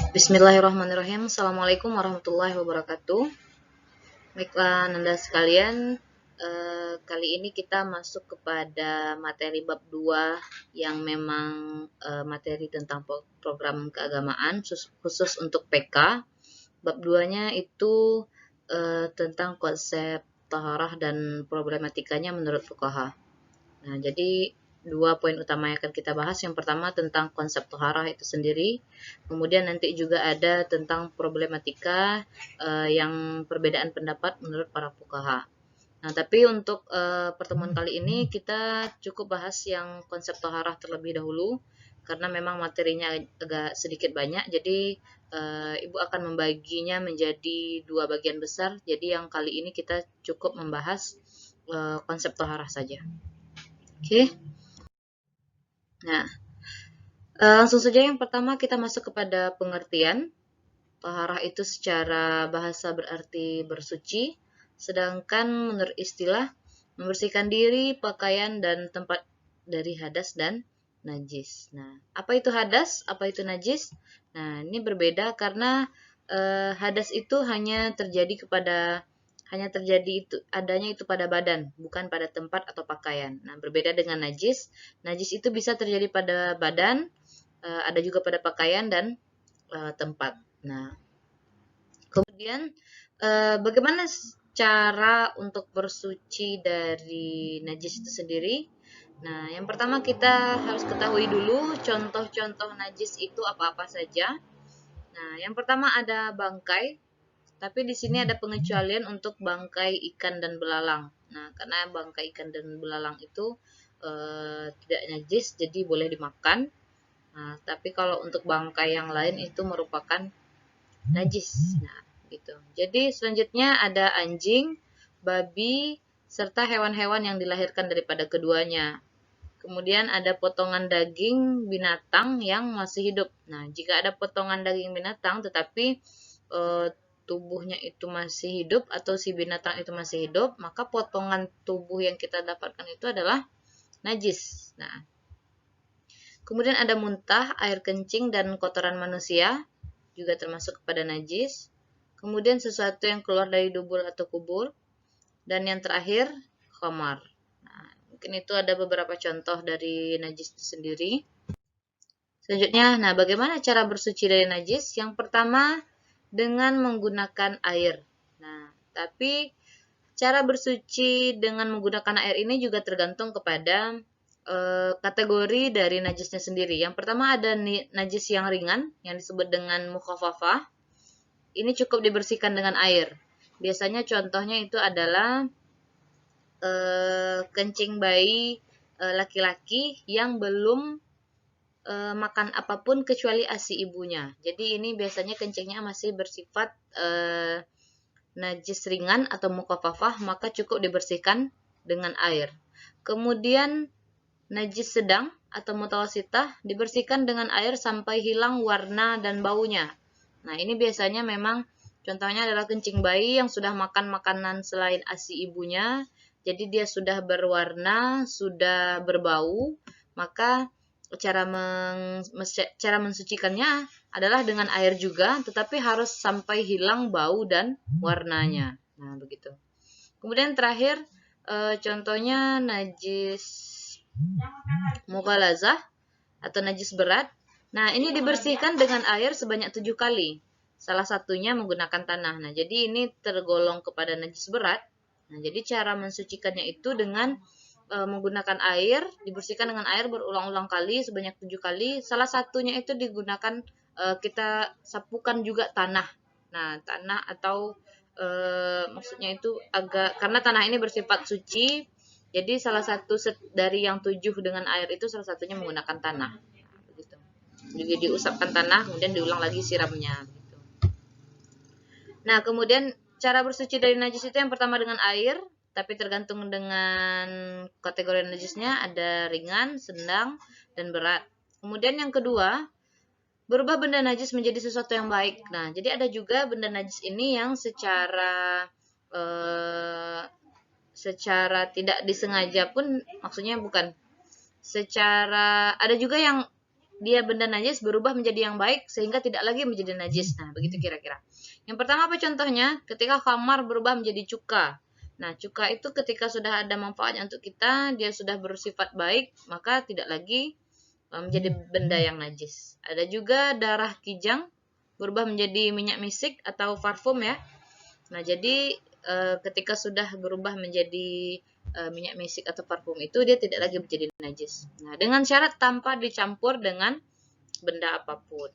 Bismillahirrahmanirrahim. Assalamualaikum warahmatullahi wabarakatuh. Baiklah, Nanda sekalian, kali ini kita masuk kepada materi bab 2 yang memang materi tentang program keagamaan khusus untuk PK. Bab 2-nya itu tentang konsep taharah dan problematikanya menurut fuqaha. Nah, jadi dua poin utama yang akan kita bahas. Yang pertama tentang konsep toharah itu sendiri. Kemudian nanti juga ada tentang problematika yang perbedaan pendapat menurut para fuqaha. Nah, tapi untuk pertemuan kali ini kita cukup bahas yang konsep toharah terlebih dahulu karena memang materinya agak sedikit banyak. Jadi Ibu akan membaginya menjadi dua bagian besar. Jadi yang kali ini kita cukup membahas konsep toharah saja. Oke. Nah, langsung saja yang pertama kita masuk kepada pengertian. Taharah itu secara bahasa berarti bersuci, sedangkan menurut istilah membersihkan diri, pakaian, dan tempat dari hadas dan najis. Nah, apa itu hadas? Apa itu najis? Nah, ini berbeda karena hadas itu hanya terjadi adanya itu pada badan, bukan pada tempat atau pakaian. Nah, berbeda dengan najis. Najis itu bisa terjadi pada badan, ada juga pada pakaian dan tempat. Nah, kemudian bagaimana cara untuk bersuci dari najis itu sendiri? Nah, yang pertama kita harus ketahui dulu contoh-contoh najis itu apa-apa saja. Nah, yang pertama ada bangkai. Tapi di sini ada pengecualian untuk bangkai ikan dan belalang. Nah, karena bangkai ikan dan belalang itu tidak najis, jadi boleh dimakan. Nah, tapi kalau untuk bangkai yang lain itu merupakan najis. Nah, gitu. Jadi selanjutnya ada anjing, babi, serta hewan-hewan yang dilahirkan daripada keduanya. Kemudian ada potongan daging binatang yang masih hidup. Nah, jika ada potongan daging binatang tetapi tubuhnya itu masih hidup atau si binatang itu masih hidup, maka potongan tubuh yang kita dapatkan itu adalah najis. Nah, kemudian ada muntah, air kencing, dan kotoran manusia juga termasuk kepada najis. Kemudian sesuatu yang keluar dari dubur atau kubur. Dan yang terakhir, khamar. Nah, mungkin itu ada beberapa contoh dari najis itu sendiri. Selanjutnya, nah bagaimana cara bersuci dari najis? Yang pertama, dengan menggunakan air. Nah, tapi cara bersuci dengan menggunakan air ini juga tergantung kepada kategori dari najisnya sendiri. Yang pertama ada najis yang ringan yang disebut dengan mukhafafah. Ini cukup dibersihkan dengan air. Biasanya contohnya itu adalah kencing bayi laki-laki yang belum makan apapun kecuali ASI ibunya. Jadi ini biasanya kencingnya masih bersifat najis ringan atau mukhafafah, maka cukup dibersihkan dengan air. Kemudian najis sedang atau mutawasitah dibersihkan dengan air sampai hilang warna dan baunya. Nah, ini biasanya memang contohnya adalah kencing bayi yang sudah makan makanan selain ASI ibunya, jadi dia sudah berwarna, sudah berbau, maka cara mensucikannya adalah dengan air juga, tetapi harus sampai hilang bau dan warnanya. Nah, begitu. Kemudian terakhir, contohnya najis mughalazah atau najis berat. Nah, ini dibersihkan dengan air sebanyak 7 kali. Salah satunya menggunakan tanah. Nah, jadi ini tergolong kepada najis berat. Nah, jadi cara mensucikannya itu dengan menggunakan air, dibersihkan dengan air berulang-ulang kali sebanyak 7 kali. Salah satunya itu digunakan kita sapukan juga tanah. Nah, tanah atau maksudnya itu karena tanah ini bersifat suci, jadi salah satu dari yang 7 dengan air itu salah satunya menggunakan tanah. Begitu. Jadi diusapkan tanah, kemudian diulang lagi siramnya. Begitu. Nah, kemudian cara bersuci dari najis itu yang pertama dengan air, tapi tergantung dengan kategori najisnya, ada ringan, sedang, dan berat. Kemudian yang kedua, berubah benda najis menjadi sesuatu yang baik. Nah, jadi ada juga benda najis ini yang secara tidak disengaja pun, maksudnya bukan secara, ada juga yang dia benda najis berubah menjadi yang baik sehingga tidak lagi menjadi najis. Nah, begitu kira-kira. Yang pertama apa contohnya? Ketika khamar berubah menjadi cuka. Nah, cuka itu ketika sudah ada manfaatnya untuk kita, dia sudah bersifat baik, maka tidak lagi menjadi benda yang najis. Ada juga darah kijang berubah menjadi minyak misik atau parfum ya. Nah, jadi ketika sudah berubah menjadi minyak misik atau parfum itu dia tidak lagi menjadi najis. Nah, dengan syarat tanpa dicampur dengan benda apapun.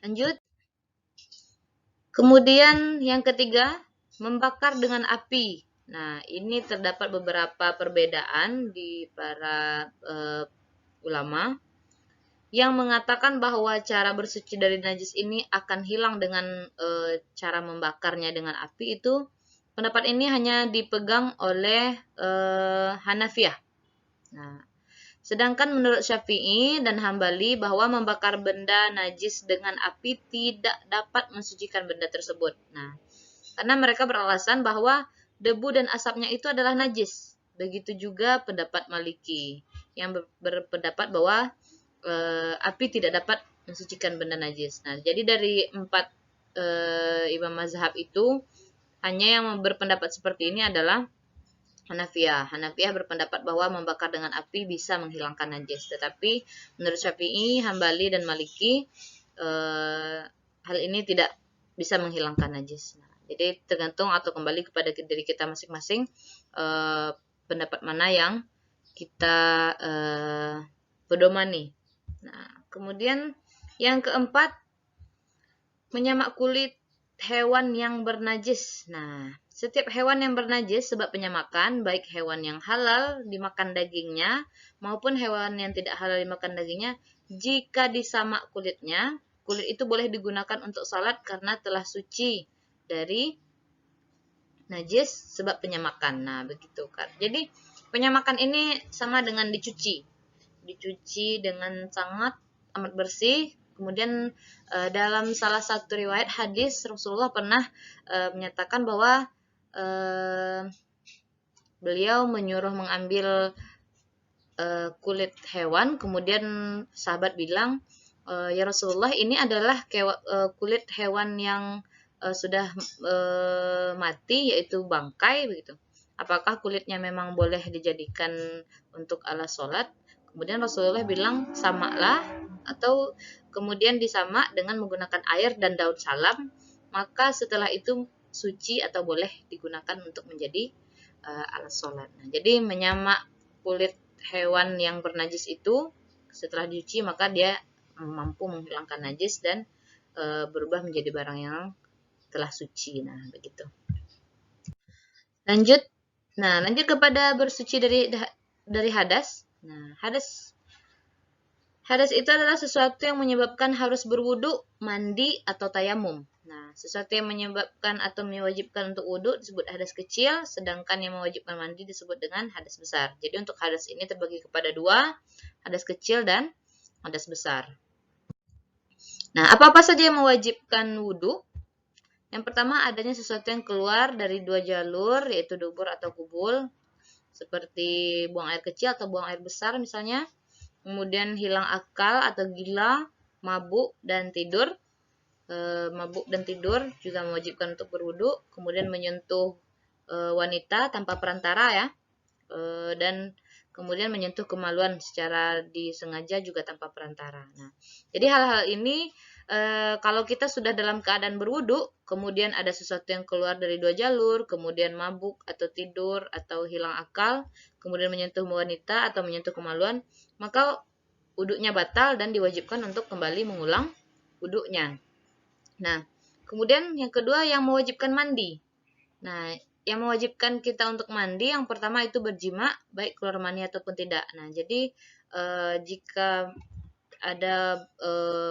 Lanjut. Kemudian yang ketiga, membakar dengan api. Nah, ini terdapat beberapa perbedaan di para ulama yang mengatakan bahwa cara bersuci dari najis ini akan hilang dengan cara membakarnya dengan api itu. Pendapat ini hanya dipegang oleh Hanafiyah. Nah, sedangkan menurut Syafi'i dan Hambali bahwa membakar benda najis dengan api tidak dapat mensucikan benda tersebut. Nah, karena mereka beralasan bahwa debu dan asapnya itu adalah najis. Begitu juga pendapat Maliki yang berpendapat bahwa api tidak dapat mensucikan benda najis. Nah, jadi dari 4 imam mazhab itu hanya yang berpendapat seperti ini adalah Hanafiyah. Hanafiyah berpendapat bahwa membakar dengan api bisa menghilangkan najis. Tetapi menurut Syafi'i, Hambali dan Maliki hal ini tidak bisa menghilangkan najis. Nah, jadi tergantung atau kembali kepada diri kita masing-masing pendapat mana yang kita pedomani. Nah, kemudian yang keempat, menyamak kulit hewan yang bernajis. Nah, setiap hewan yang bernajis sebab penyamakan, baik hewan yang halal dimakan dagingnya maupun hewan yang tidak halal dimakan dagingnya, jika disamak kulitnya, kulit itu boleh digunakan untuk salat karena telah suci dari najis sebab penyamakan. Nah, begitu kan. Jadi, penyamakan ini sama dengan dicuci. Dicuci dengan sangat amat bersih. Kemudian dalam salah satu riwayat hadis Rasulullah pernah menyatakan bahwa beliau menyuruh mengambil kulit hewan. Kemudian sahabat bilang, ya Rasulullah, ini adalah kulit hewan yang sudah mati, yaitu bangkai begitu. Apakah kulitnya memang boleh dijadikan untuk alas sholat? Kemudian Rasulullah bilang, samaklah, atau kemudian disamak dengan menggunakan air dan daun salam, maka setelah itu suci atau boleh digunakan untuk menjadi alas sholat. Nah, jadi menyamak kulit hewan yang bernajis itu setelah dicuci maka dia mampu menghilangkan najis dan berubah menjadi barang yang telah suci. Nah, begitu. Lanjut kepada bersuci dari hadas. Nah, hadas itu adalah sesuatu yang menyebabkan harus berwudu, mandi, atau tayamum. Nah, sesuatu yang menyebabkan atau mewajibkan untuk wudu disebut hadas kecil, sedangkan yang mewajibkan mandi disebut dengan hadas besar. Jadi untuk hadas ini terbagi kepada 2, hadas kecil dan hadas besar. Nah, apa-apa saja yang mewajibkan wudu? Yang pertama, adanya sesuatu yang keluar dari 2 jalur, yaitu dubur atau kubul, seperti buang air kecil atau buang air besar misalnya. Kemudian hilang akal atau gila, mabuk dan tidur. Mabuk dan tidur juga mewajibkan untuk berwudu. Kemudian menyentuh wanita tanpa perantara ya. Dan kemudian menyentuh kemaluan secara disengaja juga tanpa perantara. Nah, jadi hal-hal ini kalau kita sudah dalam keadaan berwudu, kemudian ada sesuatu yang keluar dari 2 jalur, kemudian mabuk atau tidur atau hilang akal, kemudian menyentuh wanita atau menyentuh kemaluan, maka wudunya batal dan diwajibkan untuk kembali mengulang wudunya. Nah, kemudian yang kedua yang mewajibkan mandi. Nah, yang mewajibkan kita untuk mandi yang pertama itu berjima, baik keluar mani ataupun tidak. Nah, jadi jika ada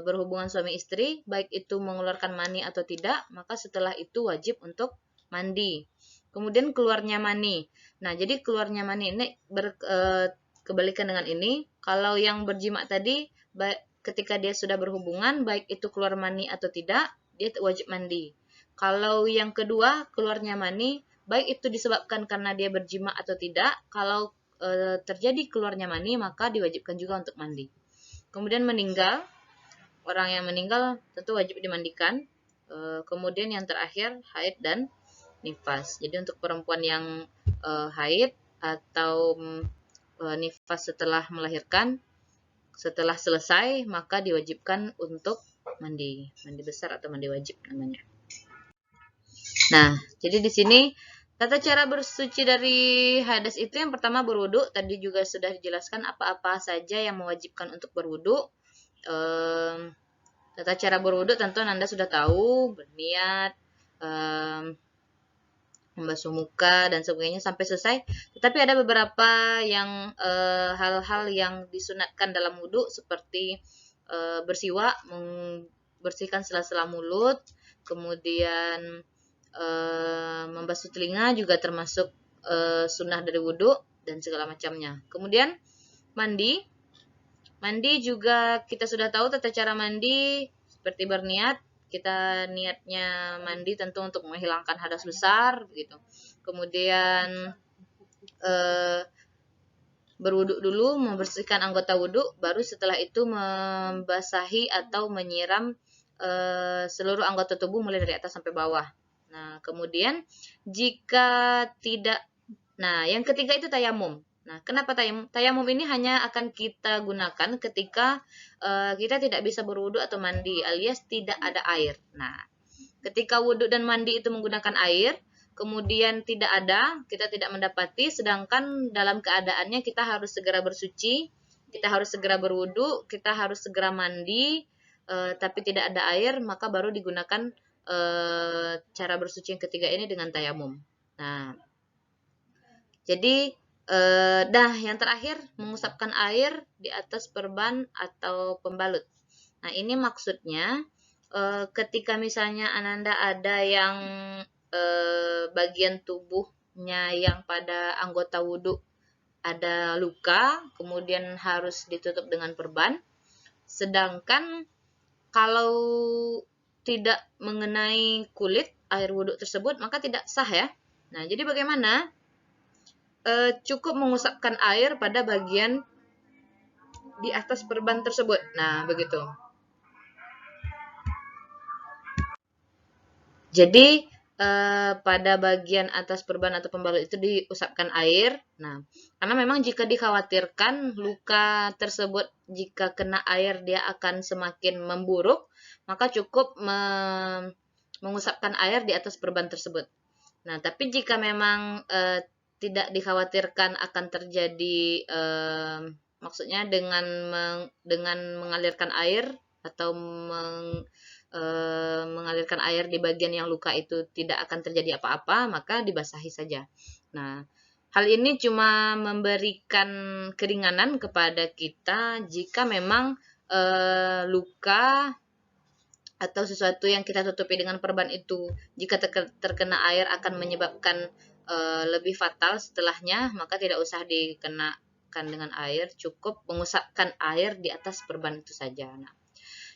berhubungan suami istri, baik itu mengeluarkan mani atau tidak, maka setelah itu wajib untuk mandi. Kemudian keluarnya mani. Nah, jadi keluarnya mani ini kebalikan dengan ini. Kalau yang berjima tadi, ketika dia sudah berhubungan, baik itu keluar mani atau tidak, dia wajib mandi. Kalau yang kedua, keluarnya mani, baik itu disebabkan karena dia berjima atau tidak, kalau terjadi keluarnya mani, maka diwajibkan juga untuk mandi. Kemudian meninggal, orang yang meninggal tentu wajib dimandikan. Kemudian yang terakhir haid dan nifas. Jadi untuk perempuan yang haid atau nifas setelah melahirkan, setelah selesai maka diwajibkan untuk mandi besar atau mandi wajib namanya. Nah, jadi di sini tata cara bersuci dari hadas itu yang pertama berwudu. Tadi juga sudah dijelaskan apa-apa saja yang mewajibkan untuk berwudu. Tata cara berwudu tentu Anda sudah tahu, berniat, membasuh muka dan sebagainya sampai selesai. Tetapi ada beberapa yang hal-hal yang disunatkan dalam wudu seperti bersiwak, membersihkan sela-sela mulut, kemudian membasuh telinga juga termasuk sunnah dari wudu dan segala macamnya. Kemudian mandi juga kita sudah tahu tata cara mandi seperti berniat. Kita niatnya mandi tentu untuk menghilangkan hadas besar begitu. Kemudian berwudu dulu, membersihkan anggota wudu, baru setelah itu membasahi atau menyiram seluruh anggota tubuh mulai dari atas sampai bawah. Nah, kemudian jika tidak, nah yang ketiga itu tayamum. Nah, kenapa tayamum? Tayamum ini hanya akan kita gunakan ketika kita tidak bisa berwudu atau mandi alias tidak ada air. Nah, ketika wudu dan mandi itu menggunakan air, kemudian tidak ada, kita tidak mendapati, sedangkan dalam keadaannya kita harus segera bersuci, kita harus segera berwudu, kita harus segera mandi, tapi tidak ada air, maka baru digunakan cara bersuci yang ketiga ini dengan tayamum. Nah, jadi yang terakhir mengusapkan air di atas perban atau pembalut. Nah, ini maksudnya ketika misalnya Ananda ada yang bagian tubuhnya yang pada anggota wudhu ada luka, kemudian harus ditutup dengan perban. Sedangkan kalau tidak mengenai kulit air wudhu tersebut, maka tidak sah ya. Nah, jadi bagaimana? Cukup mengusapkan air pada bagian di atas perban tersebut. Nah, begitu. Jadi pada bagian atas perban atau pembalut itu diusapkan air. Nah, karena memang jika dikhawatirkan luka tersebut jika kena air dia akan semakin memburuk, maka cukup mengusapkan air di atas perban tersebut. Nah, tapi jika memang tidak dikhawatirkan akan terjadi maksudnya dengan mengalirkan air atau mengalirkan air di bagian yang luka itu tidak akan terjadi apa-apa, maka dibasahi saja. Nah, hal ini cuma memberikan keringanan kepada kita jika memang luka atau sesuatu yang kita tutupi dengan perban itu jika terkena air akan menyebabkan lebih fatal setelahnya, maka tidak usah dikenakan dengan air, cukup mengusapkan air di atas perban itu saja. Nah,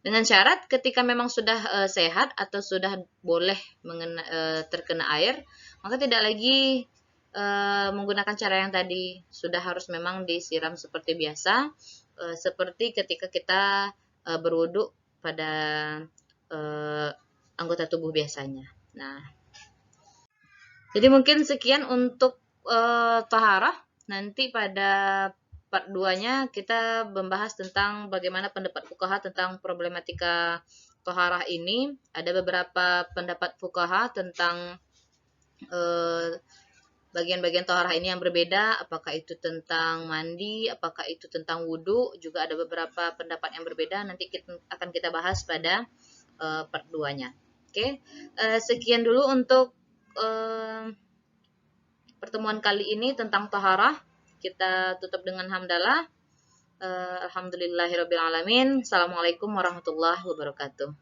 dengan syarat ketika memang sudah sehat atau sudah boleh terkena air, maka tidak lagi menggunakan cara yang tadi, sudah harus memang disiram seperti biasa, seperti ketika kita berwudu pada anggota tubuh biasanya. Nah, jadi mungkin sekian untuk taharah. Nanti pada part 2-nya kita membahas tentang bagaimana pendapat fuqaha tentang problematika taharah ini. Ada beberapa pendapat fuqaha tentang bagian-bagian taharah ini yang berbeda, apakah itu tentang mandi, apakah itu tentang wudu, juga ada beberapa pendapat yang berbeda. Nanti akan kita bahas pada part 2-nya. Oke, sekian dulu untuk pertemuan kali ini tentang taharah. Kita tutup dengan hamdalah. Alhamdulillahirabbil alamin. Assalamualaikum warahmatullahi wabarakatuh.